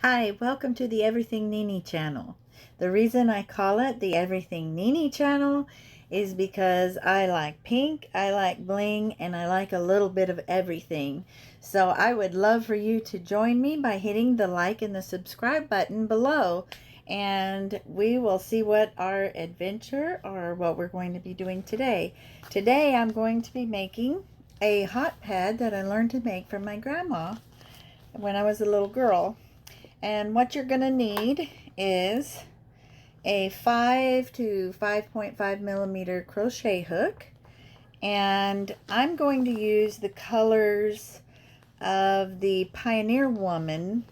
Hi, welcome to the Everything Nini channel. The reason I call it the Everything Nini channel is because I like pink, I like bling, and I like a little bit of everything. So I would love for you to join me by hitting the like and the subscribe button below, and we will see what our adventure or what we're going to be doing today. Today I'm going to be making a hot pad that I learned to make from my grandma when I was a little girl. And what you're going to need is a 5 to 5.5 millimeter crochet hook. And I'm going to use the colors of the Pioneer Woman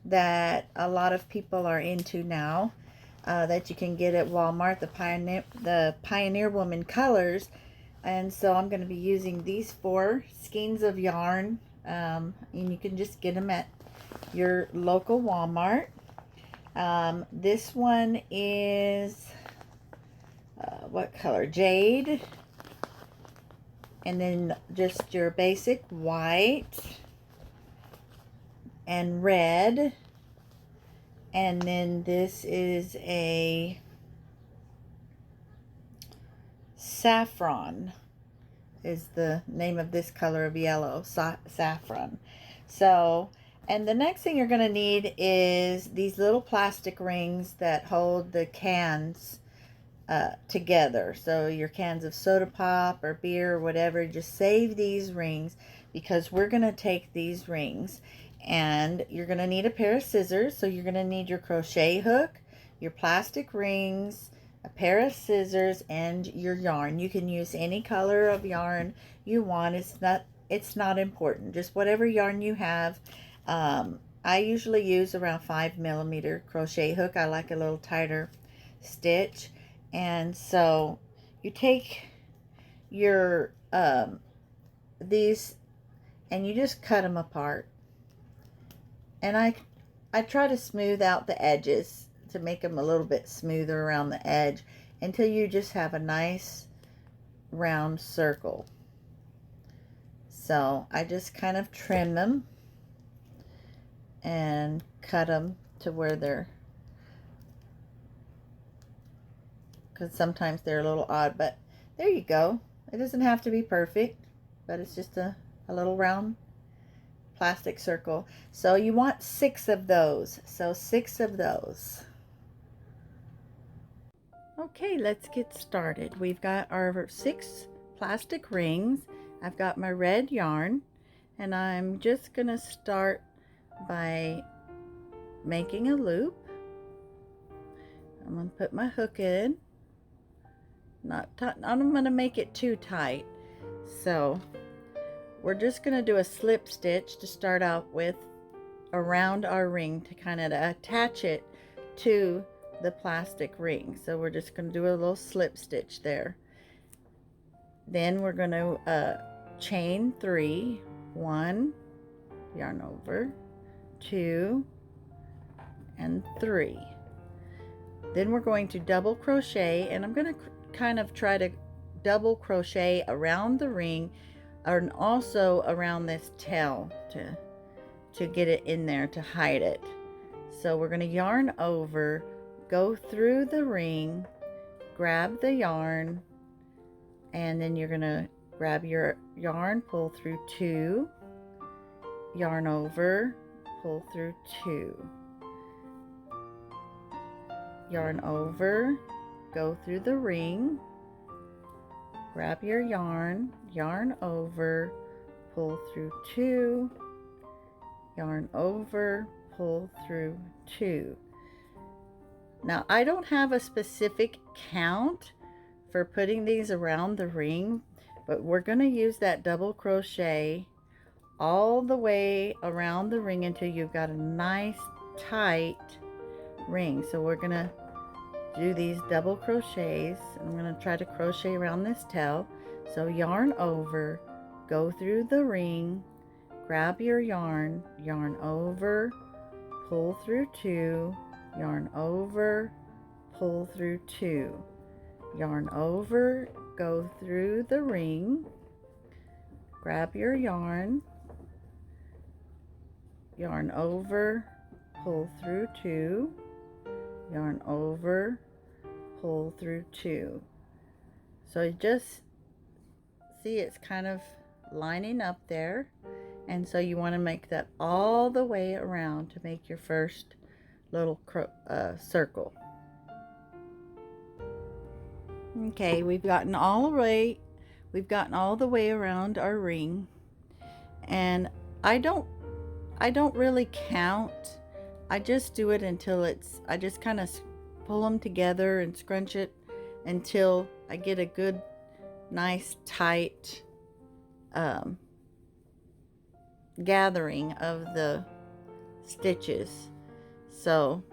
that a lot of people are into now, that you can get at Walmart, the Pioneer Woman colors. And so I'm going to be using these 4 skeins of yarn, and you can just get them at your local Walmart. This one is what color? Jade. And then just your basic white and red. And then this is a saffron is the name of this color of yellow, saffron. So, and the next thing you're going to need is these little plastic rings that hold the cans together. So your cans of soda pop or beer or whatever, just save these rings, because we're going to take these rings and you're going to need a pair of scissors. So you're going to need your crochet hook, your plastic rings, a pair of scissors, and your yarn. You can use any color of yarn you want. It's not important, just whatever yarn you have. I usually use around 5 millimeter crochet hook. I like a little tighter stitch. And so you take your these and you just cut them apart. And I try to smooth out the edges to make them a little bit smoother around the edge until you just have a nice round circle. So I just kind of trim them and cut them to where they're, because sometimes they're a little odd, but there you go. It doesn't have to be perfect, but it's just a little round plastic circle. So you want 6 of those. So 6 of those. Okay, let's get started. We've got our 6 plastic rings. I've got my red yarn, and I'm just going to start by making a loop. I'm going to put my hook in. I'm going to make it too tight. So we're just going to do a slip stitch to start out with around our ring to kind of attach it to the plastic ring. So we're just going to do a little slip stitch there. Then we're going to chain 3, 1, yarn over, 2, and 3. Then we're going to double crochet, and I'm going to kind of try to double crochet around the ring and also around this tail to get it in there to hide it. So we're going to yarn over, go through the ring, grab the yarn, and then you're going to grab your yarn, pull through 2, yarn over, pull through 2, yarn over, go through the ring, grab your yarn, yarn over, pull through 2, yarn over, pull through 2. Now I don't have a specific count for putting these around the ring, but we're going to use that double crochet all the way around the ring until you've got a nice tight ring. So we're going to do these double crochets. I'm going to try to crochet around this tail. So yarn over, go through the ring, grab your yarn, yarn over, pull through 2, yarn over, pull through 2, yarn over, go through the ring, grab your yarn, yarn over, pull through 2, yarn over, pull through 2. So you just see it's kind of lining up there, and so you want to make that all the way around to make your first little circle. Okay, we've gotten all the way around our ring, and I don't really count. I just do it until I just kind of pull them together and scrunch it until I get a good, nice, tight gathering of the stitches. So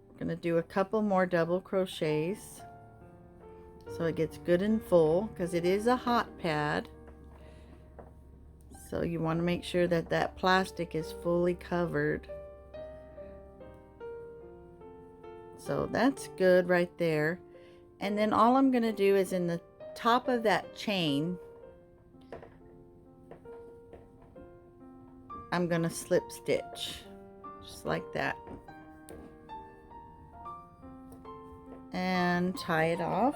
I'm gonna do a couple more double crochets so it gets good and full, because it is a hot pad. So you want to make sure that that plastic is fully covered. So that's good right there. And then all I'm going to do is in the top of that chain, I'm going to slip stitch just like that and tie it off.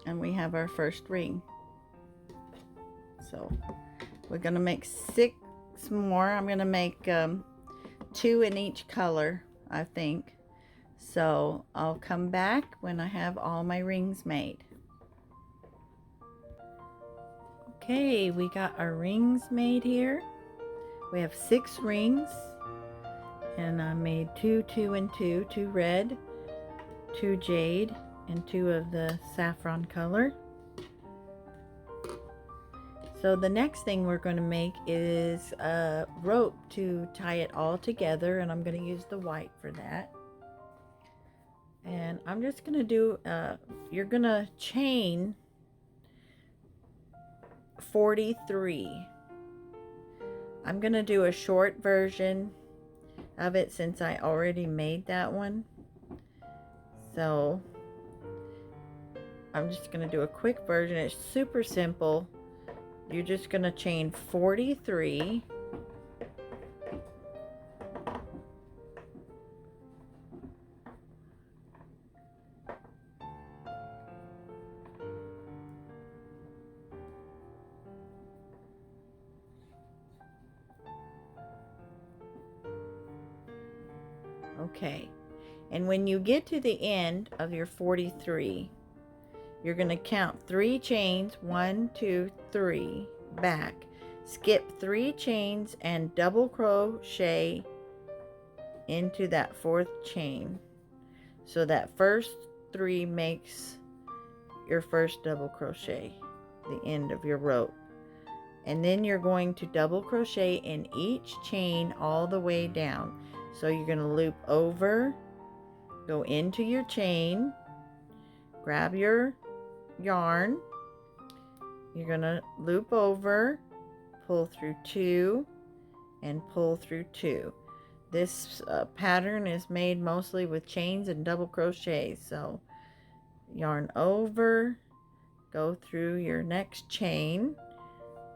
And we have our first ring. So we're going to make 6 more. I'm going to make 2 in each color, I think. So I'll come back when I have all my rings made. Okay, we got our rings made here. We have 6 rings, and I made 2, 2, and 2, 2 red, 2 jade, and 2 of the saffron color. So the next thing we're going to make is a rope to tie it all together, and I'm going to use the white for that. And I'm just going to do, you're going to chain 43. I'm going to do a short version of it since I already made that one. So I'm just going to do a quick version. It's super simple. You're just going to chain 43. Okay, and when you get to the end of your 43, you're going to count 3 chains, 1, 2, 3, back, skip 3 chains and double crochet into that 4th chain. So that first 3 makes your first double crochet, the end of your rope. And then you're going to double crochet in each chain all the way down. So you're going to loop over, go into your chain, grab your yarn, you're going to loop over, pull through 2, and pull through 2. This pattern is made mostly with chains and double crochets. So yarn over, go through your next chain,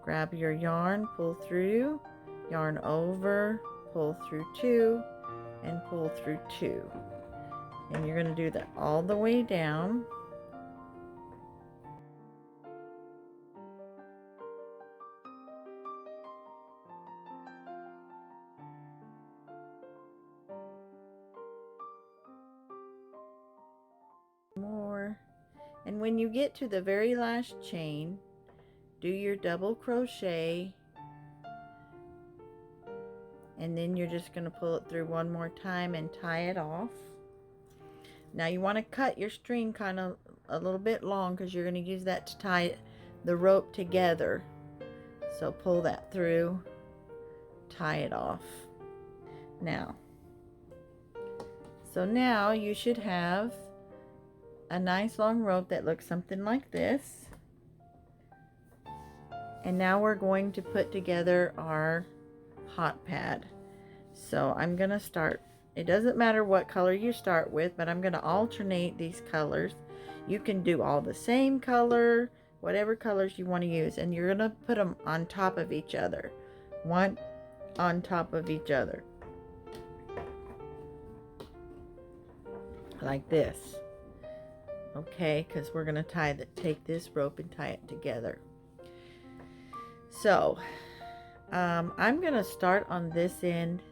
grab your yarn, pull through, yarn over, pull through 2, and pull through 2. And you're going to do that all the way down. More. And when you get to the very last chain, do your double crochet, and then you're just going to pull it through one more time and tie it off. Now you want to cut your string kind of a little bit long because you're going to use that to tie the rope together. So pull that through, tie it off. Now you should have a nice long rope that looks something like this. And now we're going to put together our hot pad. So I'm going to start, it doesn't matter what color you start with, but I'm going to alternate these colors. You can do all the same color, whatever colors you want to use, and you're going to put them on top of each other. One on top of each other. Like this. Okay, because we're going to take this rope and tie it together. So, I'm going to start on this end,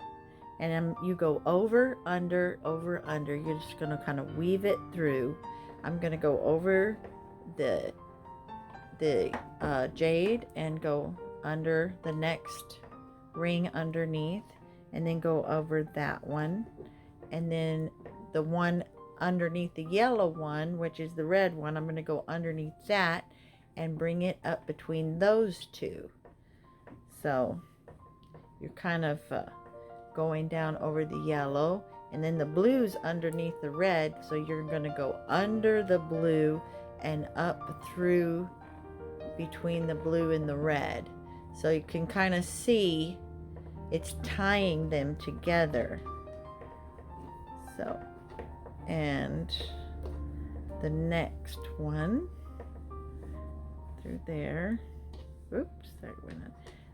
and you go over, under, over, under. You're just going to kind of weave it through. I'm going to go over the jade and go under the next ring underneath, and then go over that one, and then the one underneath the yellow one, which is the red one, I'm going to go underneath that and bring it up between those two. So you're kind of going down over the yellow, and then the blue's underneath the red, so you're going to go under the blue and up through between the blue and the red. So you can kind of see it's tying them together. So, and the next one through there. Oops, that went on.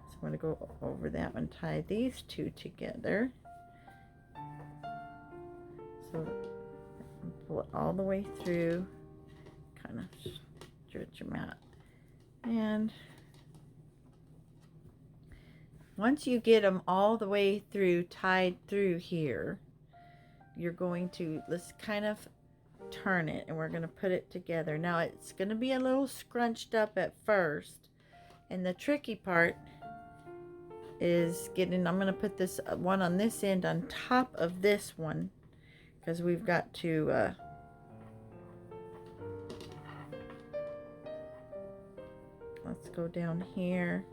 So I'm going to go over that one, tie these two together. So pull it all the way through, kind of stretch them out. And once you get them all the way through, tied through here, you're going to, let's kind of turn it, and we're going to put it together. Now it's going to be a little scrunched up at first, and the tricky part is getting, I'm going to put this one on this end on top of this one, because we've got to let's go down here.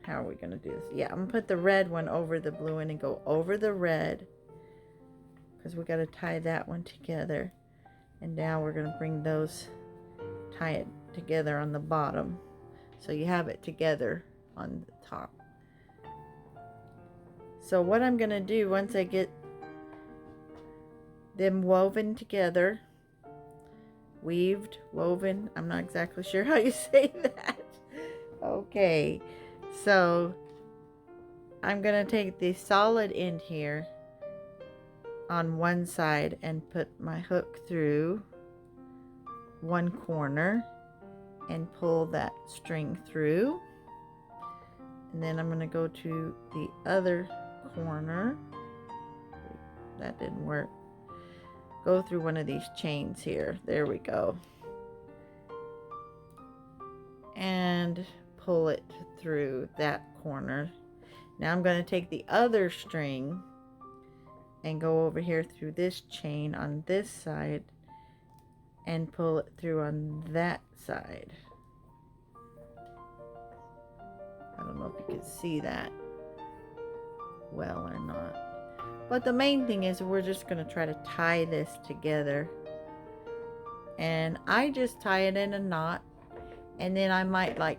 How are we going to do this? Yeah, I'm going to put the red one over the blue one and go over the red, because we got to tie that one together. And now we're going to bring those, tie it together on the bottom, so you have it together on the top. So what I'm going to do once I get them woven together, weaved, woven, I'm not exactly sure how you say that. Okay, so I'm going to take the solid end here on one side and put my hook through one corner and pull that string through, and then I'm going to go to the other corner. That didn't work. Go through one of these chains here. There we go. And pull it through that corner. Now I'm going to take the other string and go over here through this chain on this side and pull it through on that side. I don't know if you can see that well or not. But the main thing is we're just going to try to tie this together. And I just tie it in a knot, and then I might like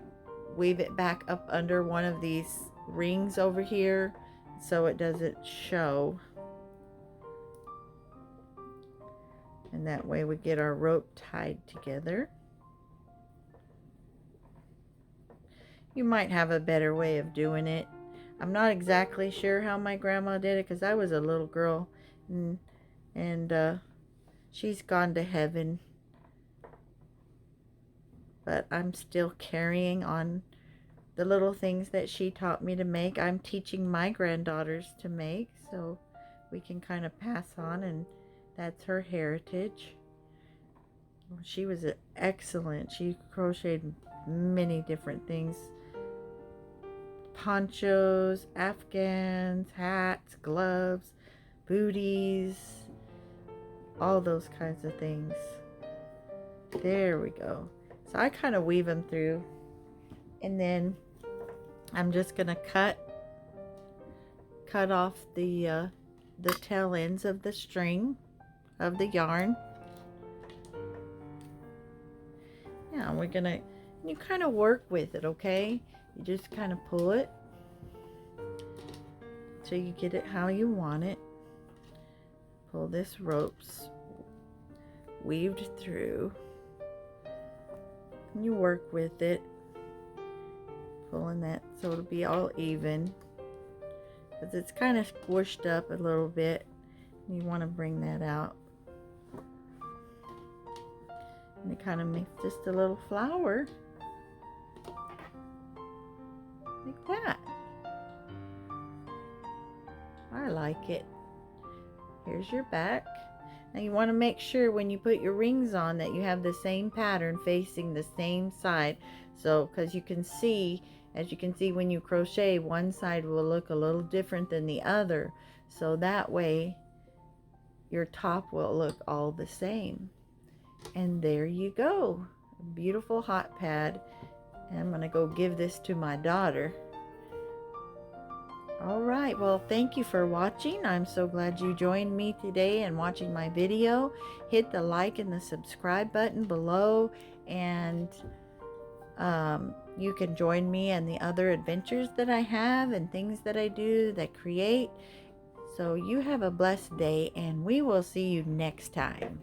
weave it back up under one of these rings over here so it doesn't show. And that way we get our rope tied together. You might have a better way of doing it. I'm not exactly sure how my grandma did it, because I was a little girl, and she's gone to heaven. But I'm still carrying on the little things that she taught me to make. I'm teaching my granddaughters to make, so we can kind of pass on, and that's her heritage. She was excellent. She crocheted many different things. Ponchos, afghans, hats, gloves, booties, all those kinds of things. There we go. So I kind of weave them through, and then I'm just gonna cut off the tail ends of the string of the yarn. Yeah, we're gonna, you kind of work with it, okay? You just kind of pull it till you get it how you want it. Pull this rope, weaved through. And you work with it, pulling that so it'll be all even, because it's kind of squished up a little bit. You want to bring that out. And it kind of makes just a little flower. Like that. I like it. Here's your back. Now you want to make sure when you put your rings on that you have the same pattern facing the same side. So, because you can see, as you can see when you crochet, one side will look a little different than the other. So that way your top will look all the same. And there you go. A beautiful hot pad. And I'm going to go give this to my daughter. Alright, well, thank you for watching. I'm so glad you joined me today and watching my video. Hit the like and the subscribe button below, and you can join me in the other adventures that I have and things that I do that create. So you have a blessed day, and we will see you next time.